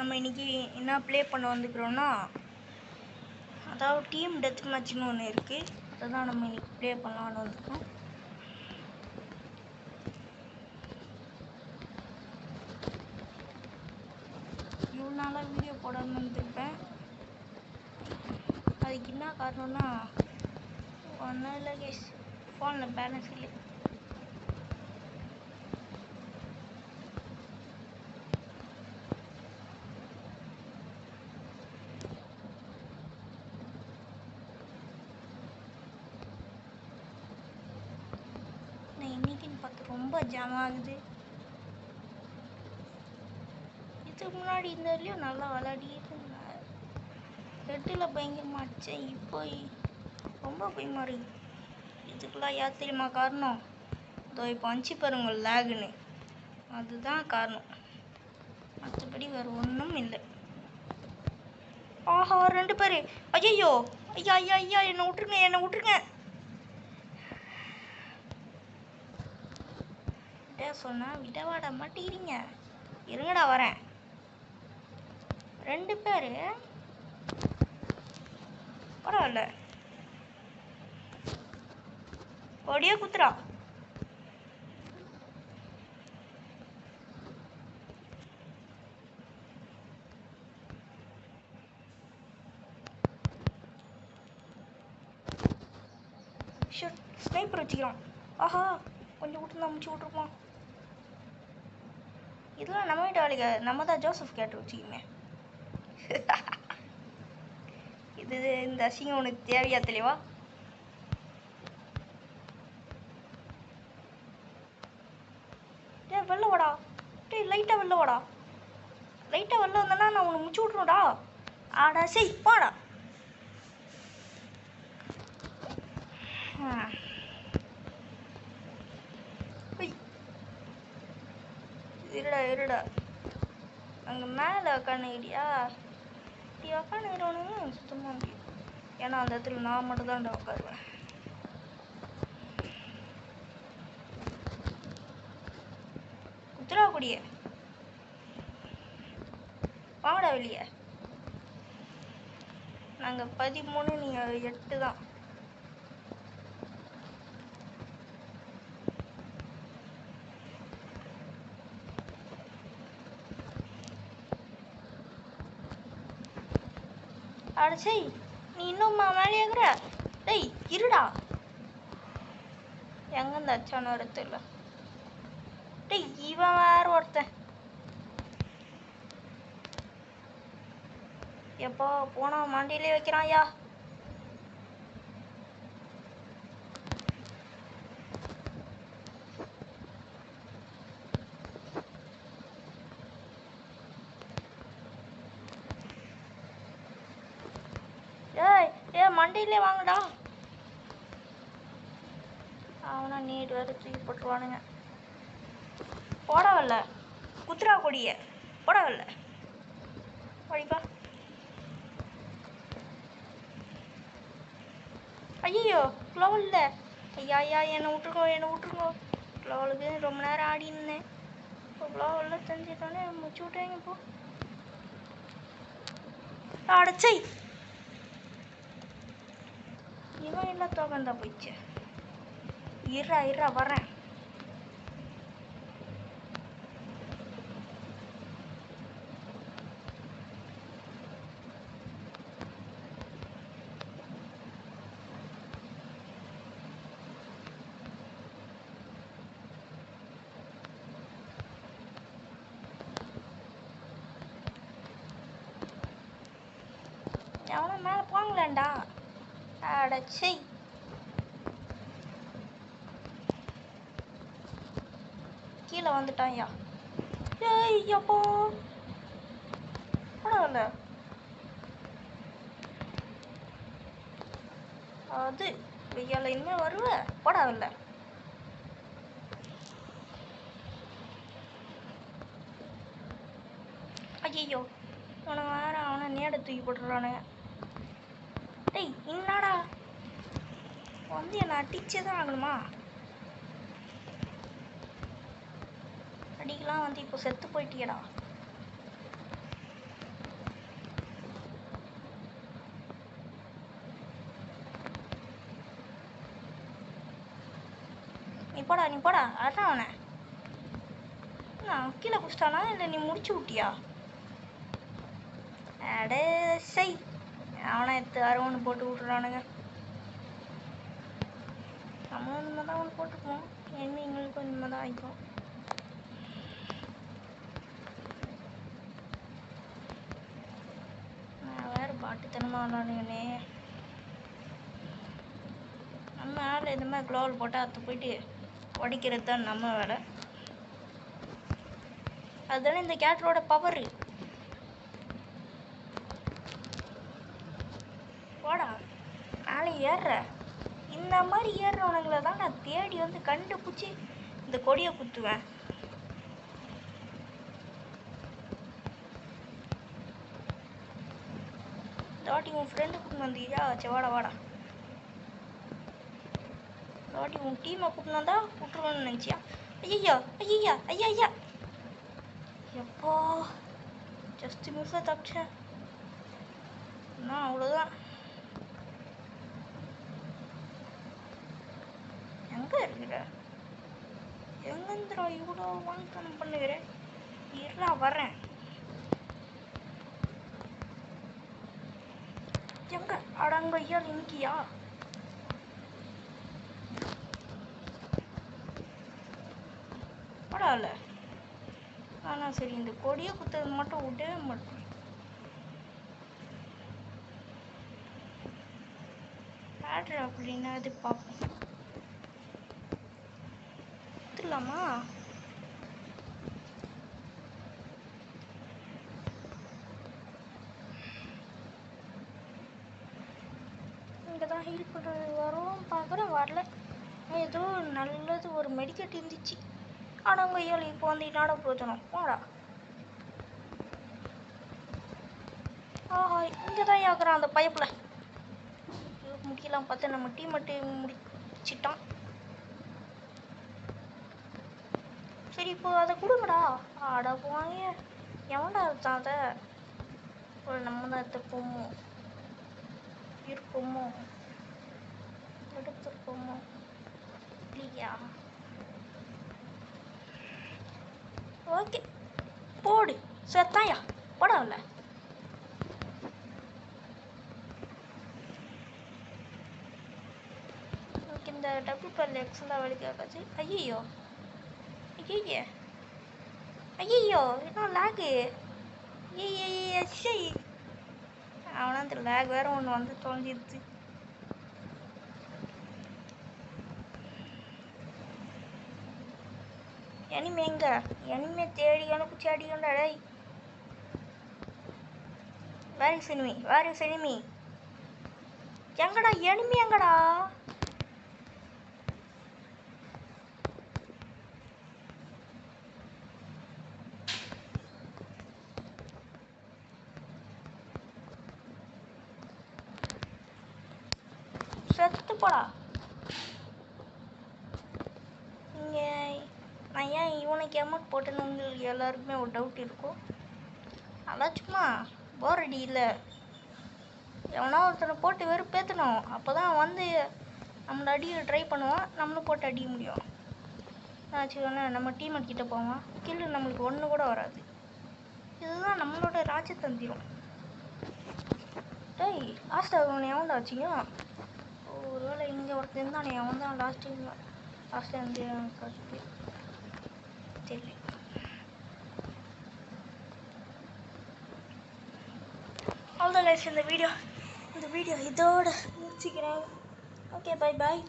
நம்ம இன்னைக்கு என்ன ப்ளே பண்ண வந்துக்கிறோன்னா, அதாவது டீம் டெத் மேட்ச்னு ஒன்று இருக்குது. அதை தான் நம்ம இன்னைக்கு ப்ளே பண்ணலான்னு வந்துருக்கோம். இவ்வளோ நாளாக வீடியோ போடாமல் இருந்திருப்பேன். அதுக்கு என்ன காரணம்னா, ஒன்றும் இல்லை கேஸ், ஃபோனில் பேலன்ஸ் இல்லை. இன்னைக்குன்னு பார்த்து ரொம்ப ஜாம் ஆகுது. இதுக்கு முன்னாடி இந்த வரையும் நல்லா விளையாடிட்டு இருந்தேன். ஹெட்டில் பயங்கரமாக அடித்தேன். இப்போ ரொம்ப பயமாக இருக்கு. இதுக்கெல்லாம் யார் தெரியுமா காரணம்? இதோ இப்போ அனுப்பிச்சி பாருங்க லேகுன்னு, அதுதான் காரணம். மற்றபடி வேறு ஒன்றும் இல்லை. ஆஹா 2 பேர்! ஐயோ ஐயா ஐயா ஐயா, என்னை விட்டுருங்க, என்னை விட்டுருங்க. சொன்னா விடவாட மாட்டேங்கிறீங்க. இருங்கடா வரேன். 2 பேர் பரவாயில்ல. ஓடியே குத்துறா. ஸ்னைப்பர் வச்சுக்கிறான். ஆஹா, கொஞ்சம் விட்டு தான் முடிச்சு விட்ருப்போம். இதெல்லாம் நம்ம வீட்டு வேலைக்கு, நம்ம தான் ஜோசப் கேட்டு வச்சுக்கோங்க. இது இந்த அசிங்கம் உனக்கு தேவையா தெளிவா? டே வெளில வாடா. டே லைட்டாக வெளில வாடா. லைட்டாக வெளில வந்தேன்னா நான் உனக்கு முடிச்சு விட்ருடா. ஆடா சரி போடா. இருடா அங்கே மேலே உக்காந்துக்கிட்டியா? இப்படி உக்காந்துக்கிறவனுங்க சுத்தமாக முடியும். ஏன்னா அந்த இடத்துல நான் மட்டும் தான் உட்காருவேன். குத்துராக்குடிய வாங்கடா வெளியே. நாங்கள் 13, நீங்கள் 8 தான். அடச்சை, நீ இன்னும்மா மேலே இருக்கிற? டேய் இருடா. எங்கேருந்து அச்சானு வர தெரியல. டேய் இவன் வேற ஒருத்தன். எப்போ போனா மண்டியிலே வைக்கிறான் ஐயா. மண்டியிலே வாங்கடா. அவனா நீட் வேறு தூக்கி போட்டுருவானுங்க. போடவில்ல குத்துரா கொடிய போடவில்ல படிப்பா. ஐயோ க்ளோவல் இல்லை. ஐயா ஐயா என்னை விட்டுருக்கோ. க்ளோவலுக்கு ரொம்ப நேரம் ஆடி இருந்தேன். இப்போ க்ளோவலில் தெரிஞ்சிட்டோன்னே முடிச்சு விட்டாங்க. இப்போ அடைச்சை இவன் இல்லை தோக்கந்தா போயிடுச்சு. இருறா வரேன். எவனா மேலே போங்களேன்டா. அடச்சை கீழே வந்துட்டான் ஐயா. ஐயப்போ பரவாயில்ல. அது வெய்யால இனிமேல் வருவ போடாவில்ல. ஐயோ உன வேற அவனை நேட தூக்கி போட்டுறானுங்க. டேய் என்னடா வந்து என்னை அடிச்சே தான் ஆகணுமா? அடிக்கலாம் வந்து இப்போ செத்து போயிட்டியடா. நீ போடா அதான் அவனை. நான் கீழே குடிச்சிட்டானா இல்லை நீ முடிச்சு விட்டியா? அடே சை, அவனை எடுத்து வேறு ஒன்று போட்டு விட்றானுங்க. நம்ம இனிமே தான் ஒன்று போட்டுக்குவோம், என்ன எங்களுக்கும் இனிமே தான் ஆகிக்கும். நான் வேறு பாட்டுத்தனமாக விளாடுங்கண்ணே. நம்ம ஆள் இந்த மாதிரி க்ளோவல் போட்டால் அத்தை போயிட்டு உடைக்கிறது தான் நம்ம வேலை. அதுதானே இந்த கேட்டரோட பவரு. போடா மேலே ஏறுற. இந்த மாதிரி ஏறுறவனுங்களை தான் நான் தேடி வந்து கண்டுபிடிச்சி இந்த கொடியை குத்துவேன். தாட்டி உன் ஃப்ரெண்டு கூப்பிட்டு வந்தீங்களா? சரி வாடா வாடா. தாட்டி உன் டீமை கூப்பிட்டு வந்தா விட்டுருவேன்னு நினச்சியா? ஐயா ஐயா ஐயா ஐயா எப்போ ஜஸ்ட் மிஸ்ஸாக தப்பிச்சேன். நான் அவ்வளோதான். எங்கே இருக்கிற? எங்கேந்திரா இவ்வளோ வாங்கத்தனம் பண்ணுகிறேன்? இருடா வர்றேன். எங்க அடங்க ஐயா இங்கியா? பரவாயில்ல. ஆனால் சரி, இந்த கொடியை குத்துறது மட்டும் விடவே மாட்டேன். ஆட்ரு அப்படின்னா அது பார்ப்போம். குத்துலாமா? இங்கே தான் ஹீல் பண்ணுறது வரும் பார்க்குறேன், வரல. ஏதோ நல்லது ஒரு மெடிக்கெட் இருந்துச்சு. ஆனால் உங்கள் ஐயாள் இப்போ வந்து என்னோட பிரோஜனம்? போடா. ஆஹா, இங்கே தான் ஆக்குறான் அந்த பைப்பில். முடியலாம் பார்த்து நம்ம டீம் மட்டும் முடிச்சிட்டான். சரி இப்போ அதை கொடுங்கடா. ஆடா போவாங்க. எவன்டா இருக்கான் அதை? ஒரு நம்ம தான் எடுத்துப்போமோ இருப்போமோ எடுத்துருப்போமோ இல்லையா? ஓகே போடு செத்தாயா போடல. ஓகே இந்த டபுள் பல் எக்ஸலாக வலிக்காச்சு. ஐயோ ஐயே ஐயோ என்ன லேகு? சரி அவனா அந்த லேக் வேறு ஒன்று வந்து தொலைஞ்சிடுச்சு. எனிமே எங்க? எனிமே தேடி அனுப்பிச்சு அடிக்கண்டா. டேய் வேறு சினிமி எங்கடா? எனிமி எங்கடா? செத்து போடா. இங்கே நான் ஏன் இவனுக்கு அமௌண்ட் போட்டேன்னு உங்களுக்கு எல்லாருக்குமே ஒரு டவுட் இருக்கும். அதான் சும்மா போர் அடி இல்லை. எவனா ஒருத்தனை போட்டு வெறுப்பேற்றணும். அப்போ தான் வந்து நம்மளை அடிக்க ட்ரை பண்ணுவான், நம்மளும் போட்டு அடிக்க முடியும். ஆச்சுக்கோண்ணே நம்ம டீம் கிட்ட போவான், கில்லு நம்மளுக்கு ஒன்று கூட வராது. இதுதான் நம்மளோட ராஜதந்திரம். டேய் லாஸ்ட்டாக அவனை எவன்டா ஆச்சுங்க? ஒருவேளை இங்கே ஒருத்தன் தானே, அவன் தான் லாஸ்ட்டாக வந்து கஷ்டம் தெரியல. அவ்வளோதான் கைஸ், இந்த வீடியோ இதோட முடிச்சுக்கிறேன். Okay bye bye.